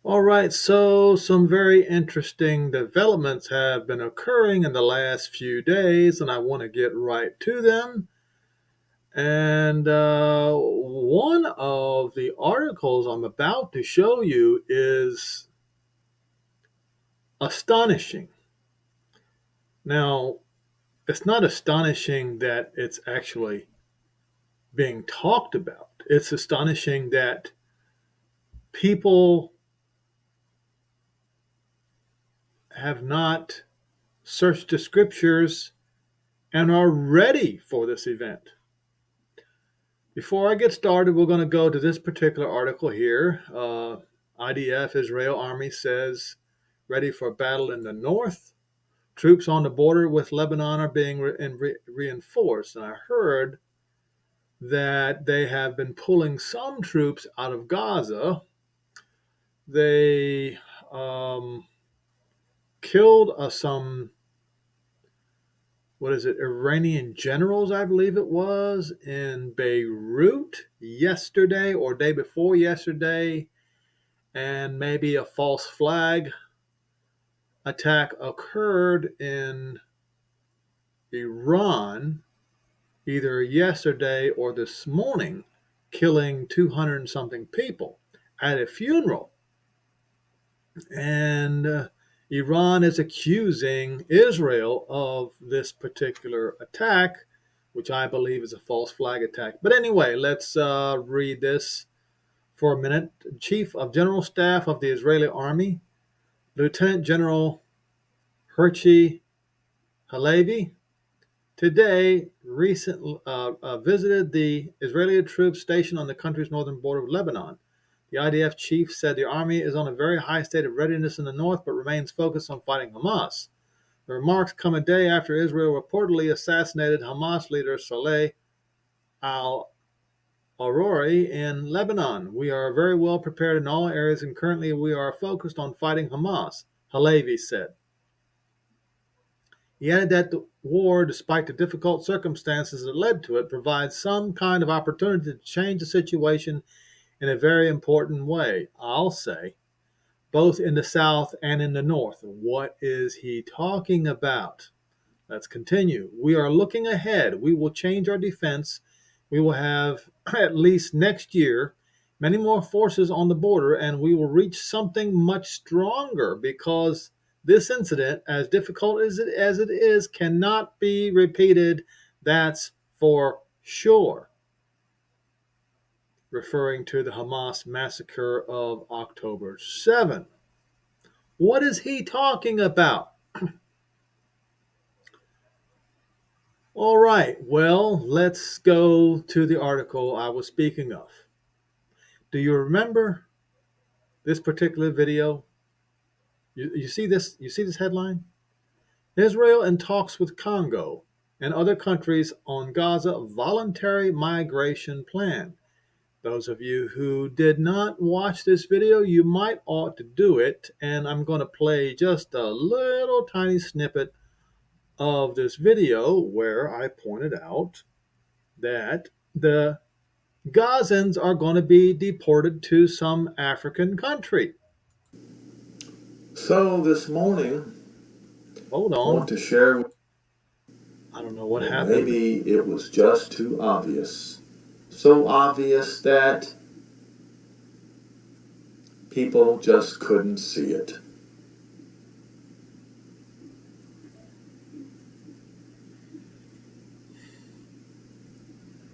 All right, so some very interesting developments have been occurring in the last few days, and I want to get right to them. And one of the articles I'm about to show you is astonishing. Now, it's not astonishing that it's actually being talked about, it's astonishing that people have not searched the scriptures and are ready for this event. Before I get started, we're going to go to this particular article here. IDF, Israel Army says, ready for battle in the north. Troops on the border with Lebanon are being reinforced. And I heard that they have been pulling some troops out of Gaza. They killed some, Iranian generals, I believe it was, in Beirut yesterday or day before yesterday. And maybe a false flag attack occurred in Iran either yesterday or this morning, killing 200 and something people at a funeral. And Iran is accusing Israel of this particular attack, which I believe is a false flag attack. But anyway, let's read this for a minute. Chief of General Staff of the Israeli Army, Lieutenant General Hershey Halevi, today visited the Israeli troops stationed on the country's northern border of Lebanon. The IDF chief said the army is on a very high state of readiness in the north, but remains focused on fighting Hamas. The remarks come a day after Israel reportedly assassinated Hamas leader Saleh al-Arori in Lebanon. We are very well prepared in all areas, and currently we are focused on fighting Hamas, Halevi said. He added that the war, despite the difficult circumstances that led to it, provides some kind of opportunity to change the situation in a very important way. I'll say, both in the south and in the north. What is he talking about? Let's continue. We are looking ahead. We will change our defense. We will have, at least next year, many more forces on the border, and we will reach something much stronger because this incident, as difficult as it is, cannot be repeated. That's for sure. Referring to the Hamas massacre of October 7. What is he talking about? All right, well, let's go to the article I was speaking of. Do you remember this particular video? You see this? You see this headline? Israel in talks with Congo and other countries on Gaza voluntary migration plan. Those of you who did not watch this video, you might ought to do it. And I'm going to play just a little tiny snippet of this video where I pointed out that the Gazans are going to be deported to some African country. So this morning, Hold I want on. to share, I don't know what well, happened. maybe it was just too obvious. So obvious that people just couldn't see it.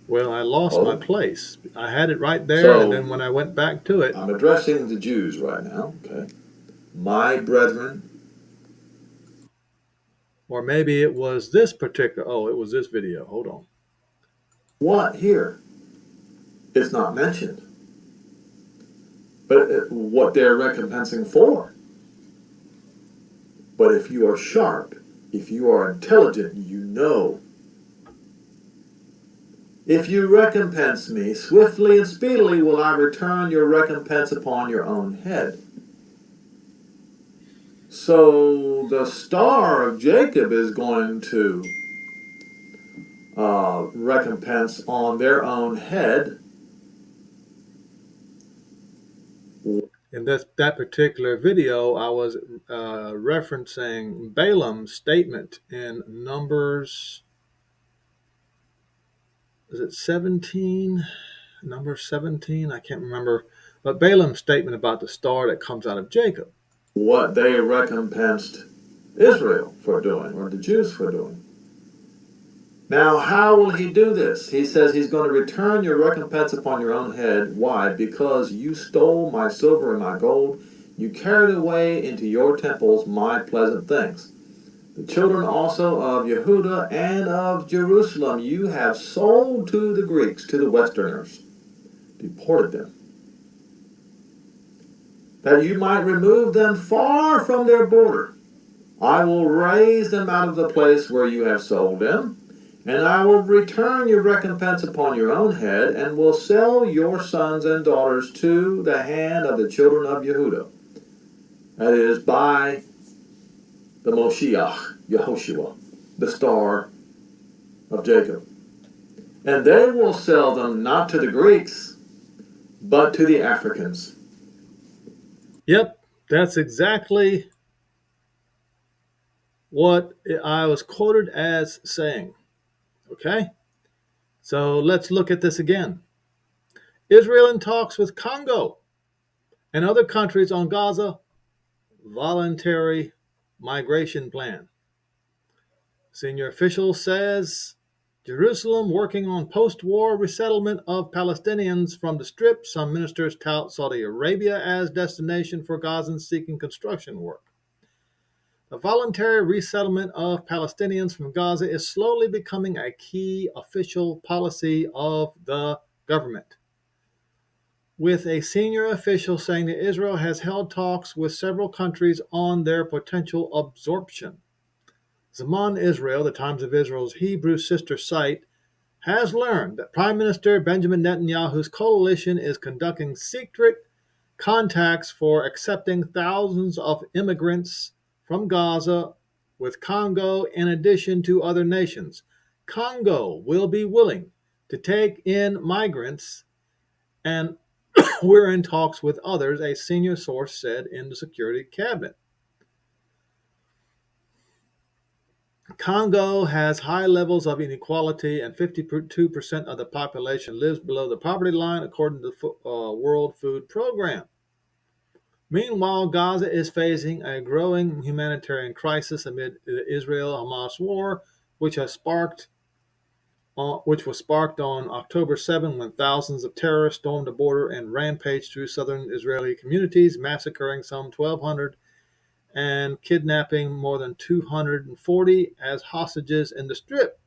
Well, I lost my Oh, place. I had it right there, and so then when I went back to it, I'm addressing the Jews right now, okay? My brethren, or maybe it was this particular, oh, it was this video. Hold on. what here? It's not mentioned. But what they're recompensing for. But if you are sharp, if you are intelligent, you know. If you recompense me, swiftly and speedily will I return your recompense upon your own head. So the star of Jacob is going to recompense on their own head. In that particular video, I was referencing Balaam's statement in Numbers, is it 17? Number 17? I can't remember. But Balaam's statement about the star that comes out of Jacob. What they recompensed Israel for doing, or the Jews for doing. Now, how will he do this? He says he's going to return your recompense upon your own head. Why? Because you stole my silver and my gold. You carried away into your temples my pleasant things. The children also of Yehuda and of Jerusalem you have sold to the Greeks, to the Westerners, deported them, that you might remove them far from their border. I will raise them out of the place where you have sold them, and I will return your recompense upon your own head, and will sell your sons and daughters to the hand of the children of Yehuda. That is, by the Moshiach, Yehoshua, the star of Jacob. And they will sell them not to the Greeks, but to the Africans. Yep, that's exactly what I was quoted as saying. Okay? So let's look at this again. Israel in talks with Congo and other countries on Gaza voluntary migration plan. Senior official says Jerusalem working on post-war resettlement of Palestinians from the Strip. Some ministers tout Saudi Arabia as destination for Gazans seeking construction work. The voluntary resettlement of Palestinians from Gaza is slowly becoming a key official policy of the government, with a senior official saying that Israel has held talks with several countries on their potential absorption. Zaman Israel, the Times of Israel's Hebrew sister site, has learned that Prime Minister Benjamin Netanyahu's coalition is conducting secret contacts for accepting thousands of immigrants from Gaza with Congo in addition to other nations. Congo will be willing to take in migrants, and we're in talks with others, a senior source said in the Security Cabinet. Congo has high levels of inequality, and 52% of the population lives below the poverty line, according to the World Food Program. Meanwhile, Gaza is facing a growing humanitarian crisis amid the Israel-Hamas war, which was sparked on October 7 when thousands of terrorists stormed the border and rampaged through southern Israeli communities, massacring some 1,200 and kidnapping more than 240 as hostages in the Strip.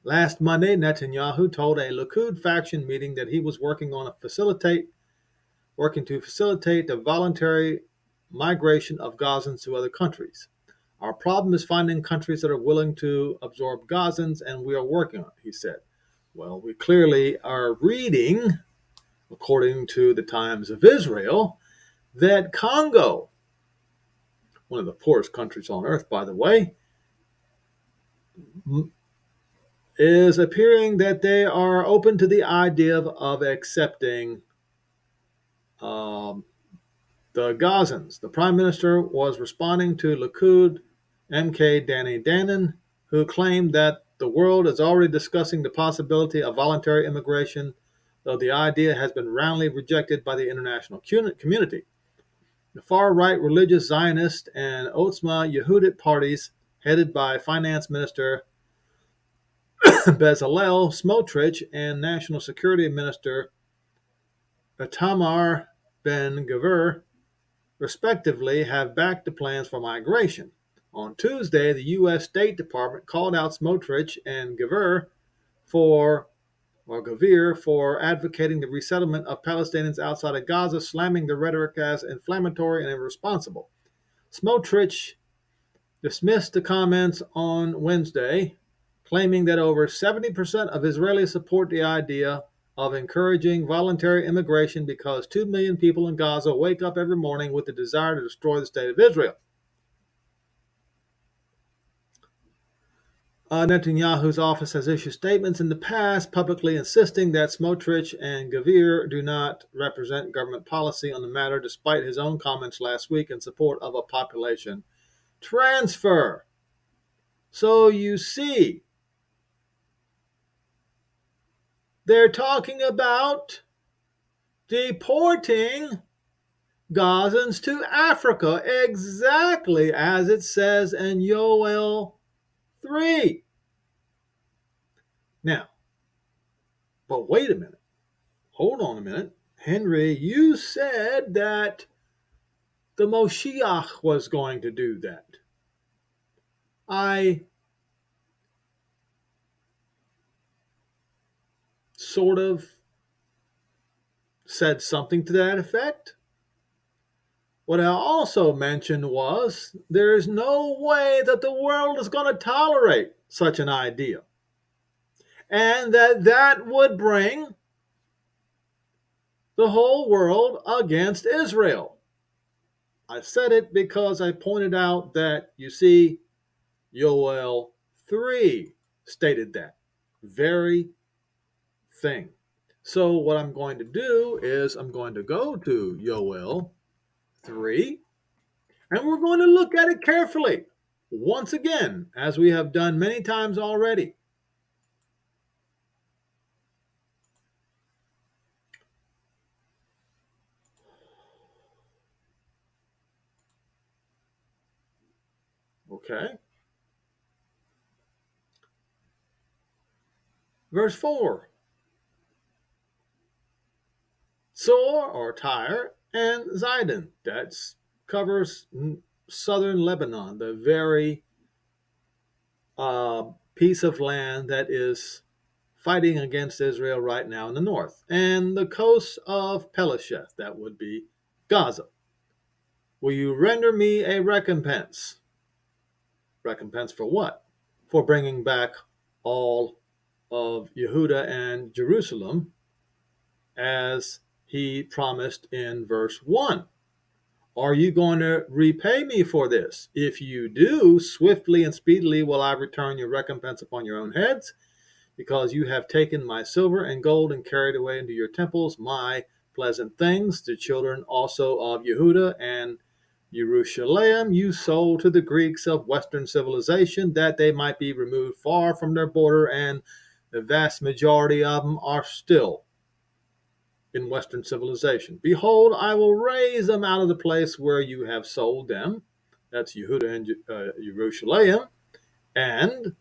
Last Monday, Netanyahu told a Likud faction meeting that he was working to facilitate the voluntary migration of Gazans to other countries. Our problem is finding countries that are willing to absorb Gazans, and we are working on it, he said. Well, we clearly are reading, according to the Times of Israel, that Congo, one of the poorest countries on earth, by the way, is appearing that they are open to the idea of accepting the Gazans. The prime minister was responding to Likud MK Danny Danon, who claimed that the world is already discussing the possibility of voluntary immigration, though the idea has been roundly rejected by the international community. The far-right religious Zionist and Otzma Yehudit parties, headed by Finance Minister Bezalel Smotrich and National Security Minister Itamar Ben-Gvir, respectively, have backed the plans for migration. On Tuesday, the U.S. State Department called out Smotrich and Gvir for advocating the resettlement of Palestinians outside of Gaza, slamming the rhetoric as inflammatory and irresponsible. Smotrich dismissed the comments on Wednesday, claiming that over 70% of Israelis support the idea of encouraging voluntary immigration because 2 million people in Gaza wake up every morning with the desire to destroy the state of Israel. Netanyahu's office has issued statements in the past publicly insisting that Smotrich and Gavir do not represent government policy on the matter, despite his own comments last week in support of a population transfer. So you see, they're talking about deporting Gazans to Africa, exactly as it says in Yoel 3. Now, but wait a minute. Hold on a minute. Henry, you said that the Moshiach was going to do that. I sort of said something to that effect. What I also mentioned was there's no way that the world is going to tolerate such an idea, and that would bring the whole world against Israel. I said it because I pointed out that, you see, Yoel 3 stated that very thing. So what I'm going to do is I'm going to go to Yoel 3 and we're going to look at it carefully. Once again, as we have done many times already. Okay. Verse 4. Sor or Tyre and Zidon. That covers southern Lebanon, the very piece of land that is fighting against Israel right now in the north. And the coast of Pelesheth, that would be Gaza. Will you render me a recompense? Recompense for what? For bringing back all of Yehuda and Jerusalem as he promised in verse 1. Are you going to repay me for this? If you do, swiftly and speedily will I return your recompense upon your own heads, because you have taken my silver and gold and carried away into your temples my pleasant things. The children also of Yehuda and Jerusalem you sold to the Greeks of Western civilization, that they might be removed far from their border, and the vast majority of them are still in Western civilization. Behold, I will raise them out of the place where you have sold them. That's Yehuda and Jerusalem. And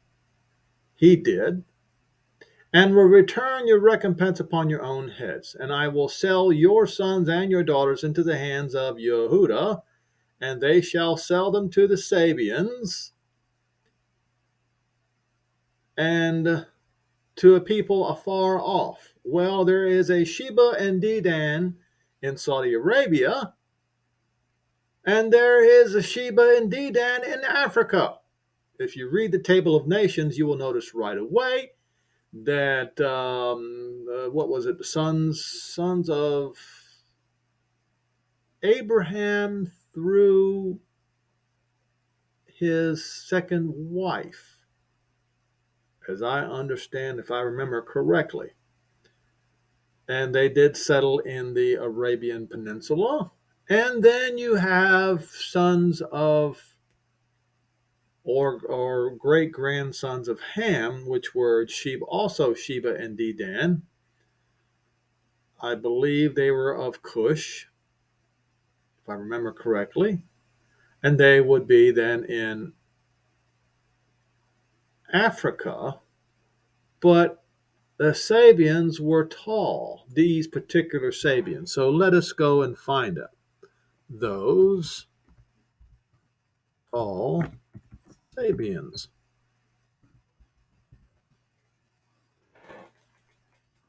he did. And will return your recompense upon your own heads. And I will sell your sons and your daughters into the hands of Yehuda, and they shall sell them to the Sabians and to a people afar off. Well, there is a Sheba and Dedan in Saudi Arabia, and there is a Sheba and Dedan in Africa. If you read the Table of Nations, you will notice right away that what was it? The sons of Abraham through his second wife, as I understand, if I remember correctly. And they did settle in the Arabian Peninsula. And then you have sons of, or great grandsons of Ham, which were also Sheba and Dedan. I believe they were of Cush, if I remember correctly. And they would be then in Africa. But the Sabians were tall, these particular Sabians. So let us go and find them. Those tall Sabians.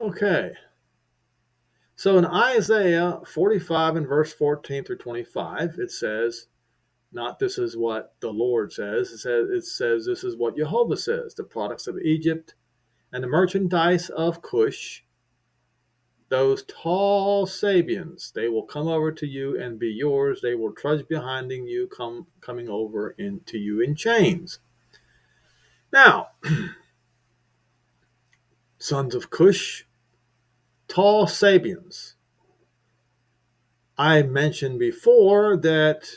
Okay. So in Isaiah 45 and verse 14 through 25, it says, not this is what the Lord says. It says this is what Jehovah says. The products of Egypt and the merchandise of Cush, those tall Sabians, they will come over to you and be yours. They will trudge behind you, coming over into you in chains. Now, sons of Cush, tall Sabians. I mentioned before that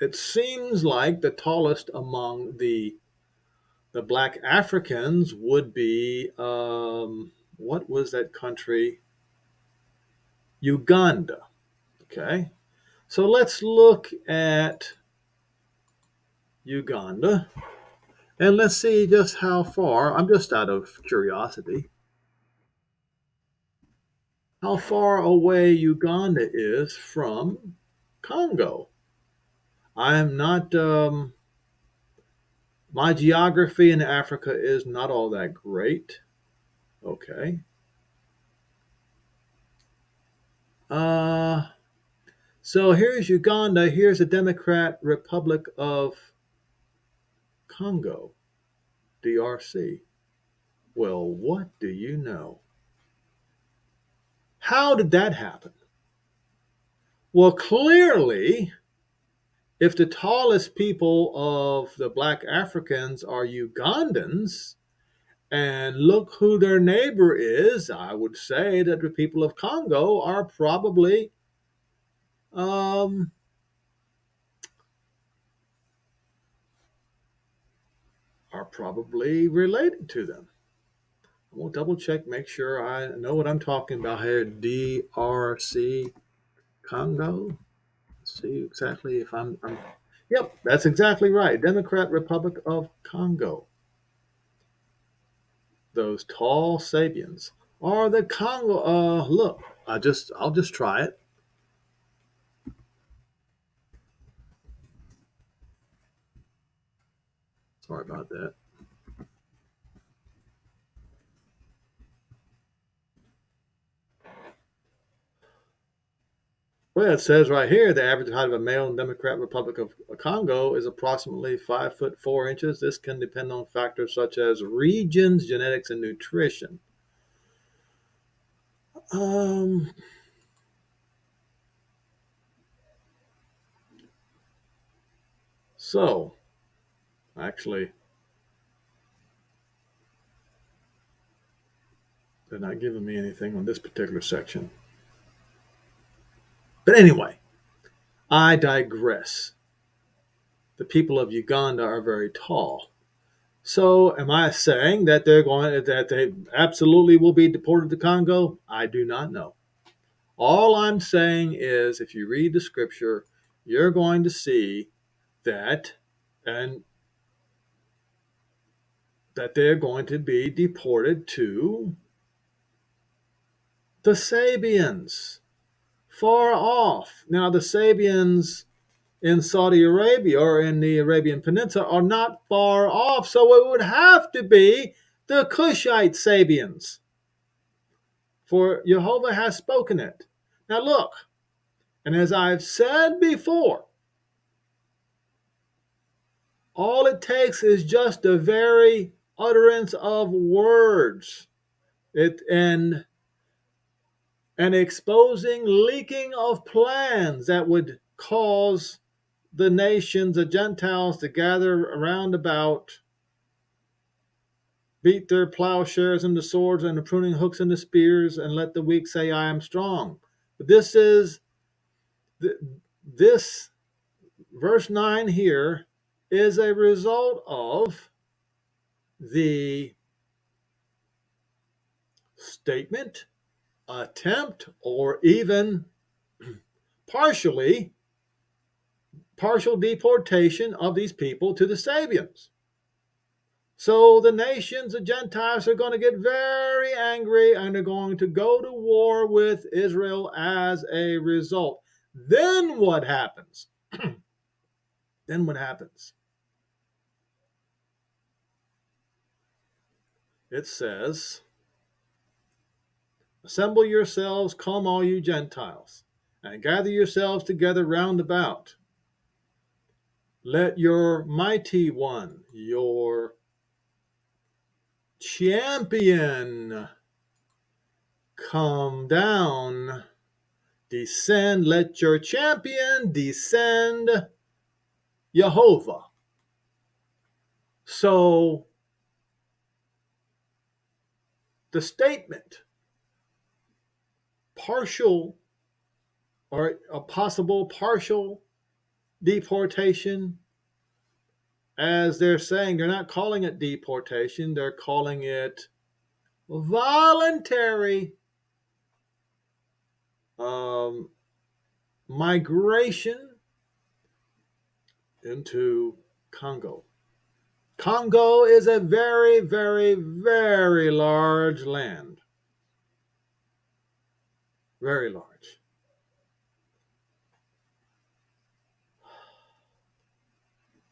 it seems like the tallest among the black Africans would be what was that country? Uganda. Okay, so let's look at Uganda and let's see just how far. I'm just out of curiosity. How far away Uganda is from Congo. I am not. My geography in Africa is not all that great. Okay. Uh, so here's Uganda. Here's the Democrat Republic of Congo, DRC. Well, what do you know? How did that happen? Well, clearly, if the tallest people of the black Africans are Ugandans, and look who their neighbor is, I would say that the people of Congo um, are probably related to them. We'll double check, make sure I know what I'm talking about here. DRC Congo. See exactly if I'm. Yep, that's exactly right. Democrat Republic of Congo. Those tall Sabians are the Congo. Look, I'll just try it. Sorry about that. Well, it says right here the average height of a male in Democratic Republic of Congo is approximately 5 foot 4 inches. This can depend on factors such as regions, genetics, and nutrition. Um, so actually, they're not giving me anything on this particular section. But anyway, I digress. The people of Uganda are very tall. So, am I saying that they absolutely will be deported to Congo? I do not know. All I'm saying is, if you read the scripture, you're going to see that, and that they're going to be deported to the Sabians, far off. Now, the Sabians in Saudi Arabia or in the Arabian Peninsula are not far off, so it would have to be the Cushite Sabians, for Jehovah has spoken it. Now, look, and as I've said before, all it takes is just the very utterance of words, it and exposing leaking of plans that would cause the nations, the Gentiles, to gather around about, beat their plowshares into swords and the pruning hooks into spears, and let the weak say, I am strong. But this verse 9 here is a result of the statement, attempt, or even partially partial deportation of these people to the Sabians. So the nations, the Gentiles, are going to get very angry and they're going to go to war with Israel as a result. Then what happens? Then what happens? It says, assemble yourselves, come all you Gentiles, and gather yourselves together round about. Let your mighty one, your champion, come down, descend. Let your champion descend, Jehovah. So the statement, partial or a possible partial deportation, as they're saying, they're not calling it deportation, they're calling it voluntary um, migration into Congo. Congo is a very, very, very large land. Very large.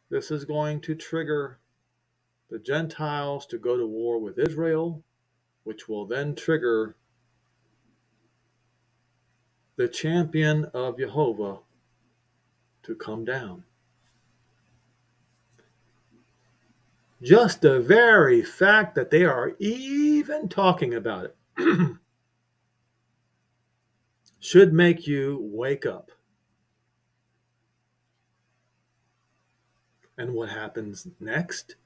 This is going to trigger the Gentiles to go to war with Israel, which will then trigger the champion of Jehovah to come down. Just the very fact that they are even talking about it should make you wake up. And what happens next?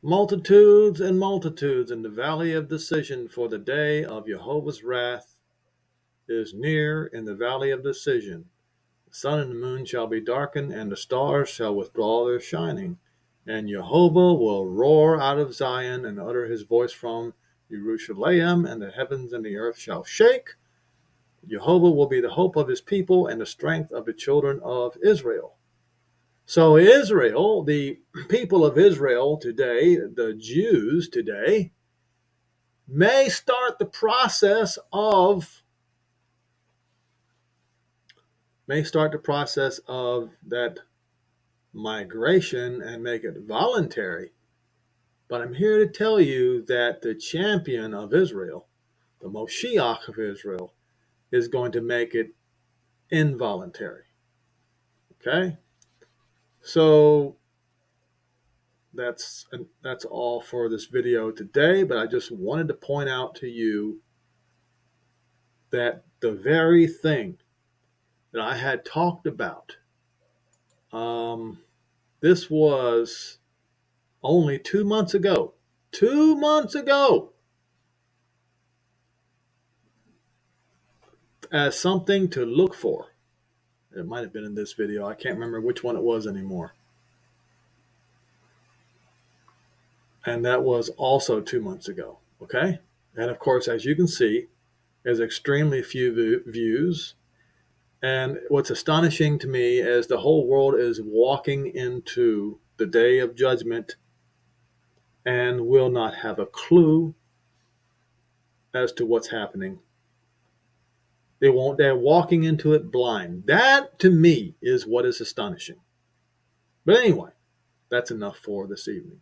Multitudes and multitudes in the valley of decision, for the day of Jehovah's wrath is near in the valley of decision. The sun and the moon shall be darkened, and the stars shall withdraw their shining. And Jehovah will roar out of Zion and utter his voice from Jerusalem, and the heavens and the earth shall shake. Jehovah will be the hope of his people and the strength of the children of Israel. So Israel, the people of Israel today, the Jews today, may start the process of that migration and make it voluntary. But I'm here to tell you that the champion of Israel, the Moshiach of Israel, is going to make it involuntary. Okay? So that's all for this video today, but I just wanted to point out to you that the very thing that I had talked about, this was only 2 months ago. 2 months ago, as something to look for. It might have been in this video. I can't remember which one it was anymore. And that was also 2 months ago. Okay? And of course, as you can see, there's extremely few views. And what's astonishing to me is the whole world is walking into the day of judgment and will not have a clue as to what's happening. They're walking into it blind. That to me is what is astonishing. But anyway, that's enough for this evening.